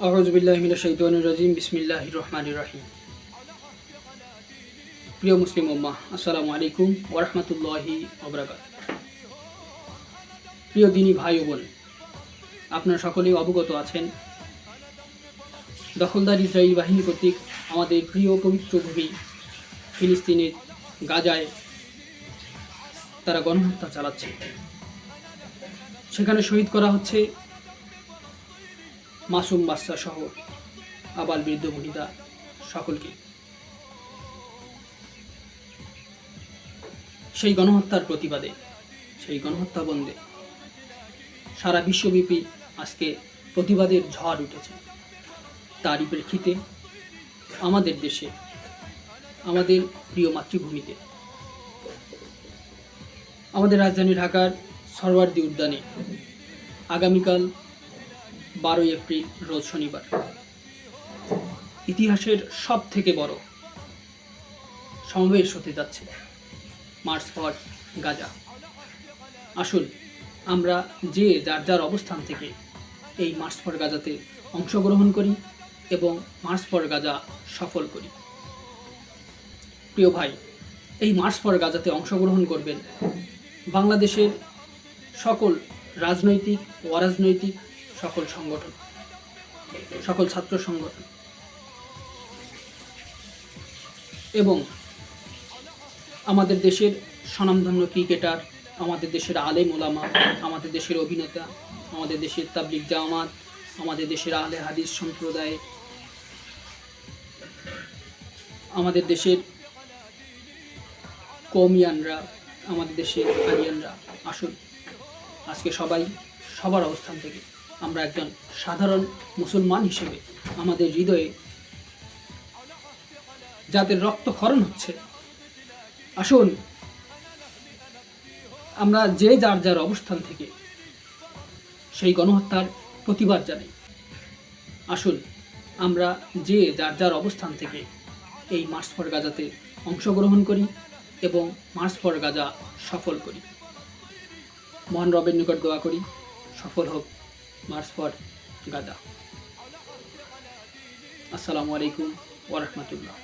আউযু বিল্লাহি মিনাশ শাইতানির রাজিম। বিসমিল্লাহির রহমানির রহিম। প্রিয় মুসলিম উম্মাহ, আসসালামু আলাইকুম ওয়া রাহমাতুল্লাহি ওয়া বারাকাতুহু। প্রিয় দিনী ভাই ও বোন, আপনারা সকলেই অবগত আছেন, দখলদার ইসরায়েলি বাহিনী কর্তৃক আমাদের প্রিয় পবিত্র ভূমি ফিলিস্তিনের গাজায় তারা গণহত্যা চালাচ্ছে। সেখানে শহীদ করা হচ্ছে মাসুম বাচ্চা সহ আবাল বৃদ্ধ মহিলা সকলকে। সেই গণহত্যার প্রতিবাদে, সেই গণহত্যা বন্ধে সারা বিশ্বব্যাপী আজকে প্রতিবাদের ঝড় উঠেছে। তারই প্রেক্ষিতে আমাদের দেশে, আমাদের প্রিয় মাতৃভূমিতে, আমাদের রাজধানী ঢাকার সরওয়ার্দী উদ্যানে আগামীকাল 12 এপ্রিল রোজ শনিবার ইতিহাসের সব থেকে বড় সমাবেশ হতে যাচ্ছে, মার্চ ফর গাজা। আসুন আমরা যে যার যার অবস্থান থেকে এই মার্চ ফর গাজাতে অংশগ্রহণ করি এবং মার্চ ফর গাজা সফল করি। প্রিয় ভাই, এই মার্চ ফর গাজাতে অংশগ্রহণ করবেন বাংলাদেশের সকল রাজনৈতিক ও অরাজনৈতিক সকল সংগঠন, সকল ছাত্র সংগঠন এবং আমাদের দেশের স্বনামধন্য ক্রিকেটার, আমাদের দেশের আলেম ওলামা, আমাদের দেশের অভিনেতা, আমাদের দেশের তাবলিগ জামাত, আমাদের দেশের আহলে হাদিস সম্প্রদায়, আমাদের দেশের কওমিয়ানরা, আমাদের দেশের আরিয়ানরা। আসুন আজকে সবাই সবার অবস্থান থেকে আমরা একজন সাধারণ মুসলমান হিসেবে আমাদের হৃদয়ে যাদের রক্তক্ষরণ হচ্ছে, আসুন আমরা যে যার যার অবস্থান থেকে সেই গণহত্যার প্রতিবাদ জানাই। আসুন আমরা যে যার যার অবস্থান থেকে এই মার্চ ফর গাজাতে অংশগ্রহণ করি এবং মার্চ ফর গাজা সফল করি। মহান রবের নিকট দোয়া করি, সফল হোক মার্চ ফর গাজা। আসসালামু আলাইকুম ওয়া রাহমাতুল্লাহ।